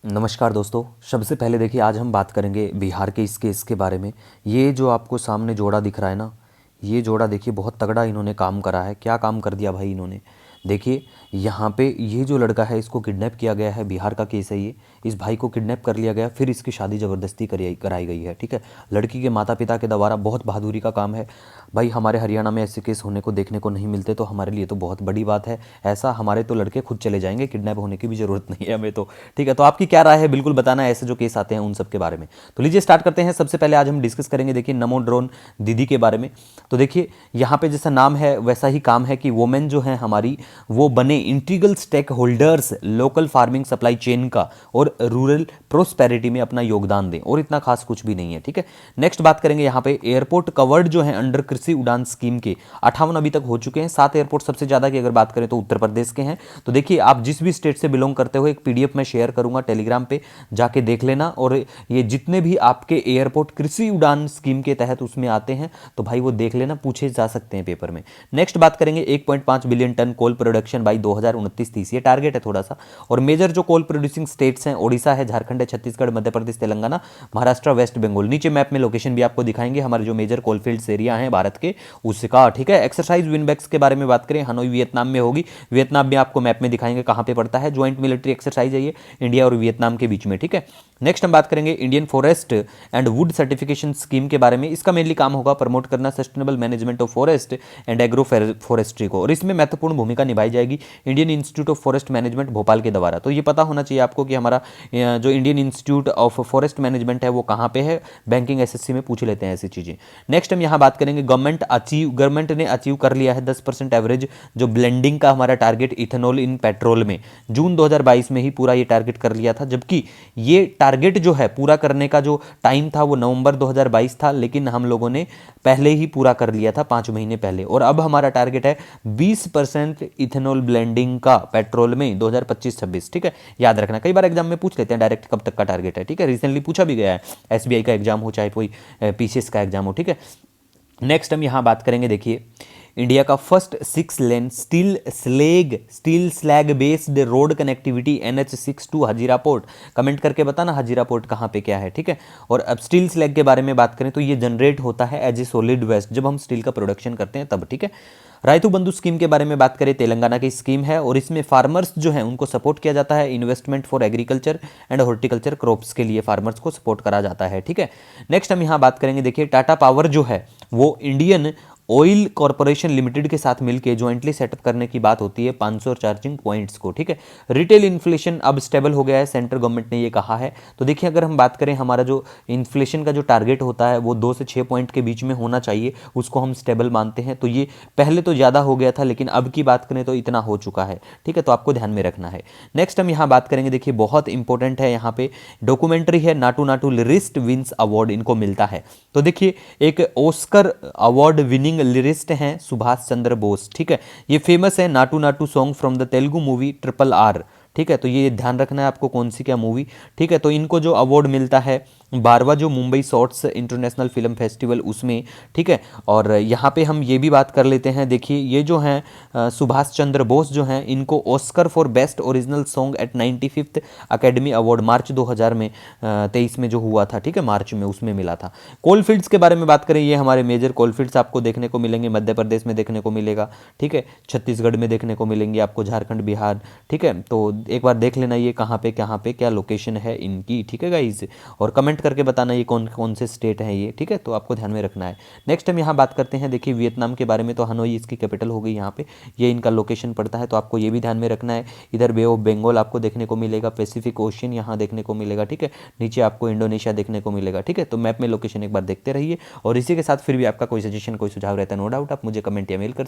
नमस्कार दोस्तों। सबसे पहले देखिए, आज हम बात करेंगे बिहार के इस केस के बारे में। ये जो आपको सामने जोड़ा दिख रहा है ना, ये जोड़ा देखिए बहुत तगड़ा इन्होंने काम करा है। क्या काम कर दिया भाई इन्होंने। देखिए यहाँ पे ये जो लड़का है इसको किडनैप किया गया है, बिहार का केस है ये। इस भाई को किडनैप कर लिया गया, फिर इसकी शादी ज़बरदस्ती कराई गई है। ठीक है, लड़की के माता पिता के द्वारा। बहुत बहादुरी का काम है भाई। हमारे हरियाणा में ऐसे केस होने को देखने को नहीं मिलते, तो हमारे लिए तो बहुत बड़ी बात है। ऐसा हमारे तो लड़के खुद चले जाएंगे, किडनैप होने की भी ज़रूरत नहीं है हमें तो। ठीक है, तो आपकी क्या राय है बिल्कुल बताना है ऐसे जो केस आते हैं उन सब के बारे में। तो लीजिए स्टार्ट करते हैं। सबसे पहले आज हम डिस्कस करेंगे देखिए नमो ड्रोन दीदी के बारे में। तो देखिए यहाँ पे जैसा नाम है वैसा ही काम है कि वोमेन जो है हमारी, वो बने integral stakeholders local farming supply chain का और रूरल प्रोस्पेरिटी में अपना योगदान दें, और इतना खास कुछ भी नहीं है। ठीक है, नेक्स्ट बात करेंगे यहाँ पे एयरपोर्ट कवर्ड जो है अंडर कृषि उड़ान स्कीम के 58 अभी तक हो चुके हैं। 7 एयरपोर्ट सबसे ज्यादा की अगर बात करें तो उत्तर प्रदेश के हैं। तो देखिए आप जिस भी स्टेट से बिलोंग करते हो, एक पीडीएफ में शेयर करूंगा टेलीग्राम पे, जाके देख लेना। और ये जितने भी आपके एयरपोर्ट कृषि उड़ान स्कीम के तहत उसमें आते हैं तो भाई वो देख लेना, पूछे जा सकते हैं पेपर में। नेक्स्ट बात करेंगे 1.5 billion tonne coal production by 2029-30, ये टारगेट है थोड़ा सा। और मेजर जो कोल प्रोड्यूसिंग स्टेट्स हैं, ओडिशा है, झारखंड है, छत्तीसगढ़, मध्य प्रदेश, तेलंगाना, महाराष्ट्र, वेस्ट बंगाल। नीचे मैप में लोकेशन भी आपको दिखाएंगे हमारे जो मेजर कोलफील्ड्स एरिया हैं भारत के, उसका। ठीक है, एक्सरसाइज विनबैक्स के बारे में बात करें, हनोई वियतनाम में होगी। वियतनाम भी आपको मैप में दिखाएंगे कहां पे पड़ता है। ज्वाइंट मिलिट्री एक्सरसाइज है ये, इंडिया और वियतनाम के बीच में। ठीक है, नेक्स्ट हम बात करेंगे Indian forest and would certification scheme के बारे में। इसका मेनली काम होगा प्रमोट करना sustainable management of forest and agro forestry को, और इसमें महत्वपूर्ण भूमिका निभाई जाएगी Indian institute of forest management Bhopal के द्वारा। तो ये पता होना चाहिए आपको कि हमारा जो Indian institute of forest management है वो कहाँ पे है। बैंकिंग एसएससी में पूछ लेते हैं ऐसी चीजें। नेक्स्ट हम यहाँ बात करेंगे गवर्नमेंट ने अचीव कर लिया है 10% एवरेज जो ब्लेंडिंग का हमारा टारगेट इथेनॉल इन पेट्रोल में, जून 2022 में ही पूरा ये टारगेट कर लिया था। जबकि ये टारगेट जो है पूरा करने का जो टाइम था वो नवंबर 2022 था, लेकिन हम लोगों ने पहले ही पूरा कर लिया था 5 महीने पहले। और अब हमारा टारगेट है 20% इथेनॉल ब्लेंडिंग का पेट्रोल में 2025-26। ठीक है, याद रखना, कई बार एग्जाम में पूछ लेते हैं डायरेक्ट कब तक का टारगेट है। ठीक है, रिसेंटली पूछा भी गया है, एसबीआई का एग्जाम हो चाहे कोई पीसीएस का एग्जाम हो। ठीक है, नेक्स्ट हम यहां बात करेंगे देखिए इंडिया का first 6 lane steel slag based road connectivity NH6 to Hazira port. Comment करके बताना हजीरा पोर्ट कहाँ पे क्या है। ठीक है, और अब स्टील स्लैग के बारे में बात करें तो ये जनरेट होता है एज ए सॉलिड वेस्ट जब हम स्टील का प्रोडक्शन करते हैं तब। ठीक है, रायतु बंधु स्कीम के बारे में बात करें, तेलंगाना की स्कीम है और इसमें फार्मर्स जो है उनको सपोर्ट किया जाता है। Investment for agriculture and horticulture crops के लिए फार्मर्स को सपोर्ट करा जाता है। ठीक है, नेक्स्ट हम यहां बात करेंगे देखिए टाटा पावर जो है वो इंडियन ऑयल कॉर्पोरेशन लिमिटेड के साथ मिलकर ज्वाइंटली सेटअप करने की बात होती है 500 चार्जिंग पॉइंट्स को। ठीक है, रिटेल इन्फ्लेशन अब स्टेबल हो गया है, सेंट्रल गवर्नमेंट ने ये कहा है। तो देखिए अगर हम बात करें हमारा जो इन्फ्लेशन का जो टारगेट होता है वो 2 से 6 पॉइंट के बीच में होना चाहिए, उसको हम स्टेबल मानते हैं। तो ये पहले तो ज़्यादा हो गया था, लेकिन अब की बात करें तो इतना हो चुका है। ठीक है, तो आपको ध्यान में रखना है। नेक्स्ट हम यहाँ बात करेंगे देखिए बहुत इंपॉर्टेंट है, यहाँ पे डॉक्यूमेंट्री है Naatu Naatu lyricist wins award इनको मिलता है। तो देखिए एक ऑस्कर अवार्ड विनिंग लिरिस्ट हैं सुभाष चंद्र बोस। ठीक है, ये फेमस है Naatu Naatu song from the Telugu movie RRR। ठीक है, तो ये ध्यान रखना है आपको कौन सी क्या मूवी। ठीक है, तो इनको जो अवार्ड मिलता है 12वां जो Mumbai shorts international film festival उसमें। ठीक है, और यहाँ पे हम ये भी बात कर लेते हैं, देखिए ये जो हैं सुभाष चंद्र बोस जो हैं इनको Oscar for best original song at 95th Academy Award March 2023 में जो हुआ था। ठीक है, मार्च में उसमें मिला था। कोलफील्ड्स के बारे में बात करें, ये हमारे मेजर कोलफील्ड्स आपको देखने को मिलेंगे, मध्य प्रदेश में देखने को मिलेगा। ठीक है, छत्तीसगढ़ में देखने को मिलेंगे आपको, झारखंड, बिहार। ठीक है, तो एक बार देख लेना ये कहाँ पे क्या लोकेशन है इनकी। ठीक है गाइज, और कमेंट करके बताना ये कौन कौन से स्टेट हैं ये। ठीक है, तो आपको ध्यान में रखना है। नेक्स्ट हम यहाँ बात करते हैं देखिए वियतनाम के बारे में। तो हनोई इसकी कैपिटल हो गई, यहाँ पे ये इनका लोकेशन पड़ता है, तो आपको ये भी ध्यान में रखना है। इधर बे ऑफ बंगाल आपको देखने को मिलेगा, पैसिफिक ओशियन यहाँ देखने को मिलेगा। ठीक है, नीचे आपको इंडोनेशिया देखने को मिलेगा। ठीक है, तो मैप में लोकेशन एक बार देखते रहिए, और इसी के साथ फिर भी आपका कोई सजेशन कोई सुझाव रहता है नो डाउट आप मुझे कमेंट या मेल कर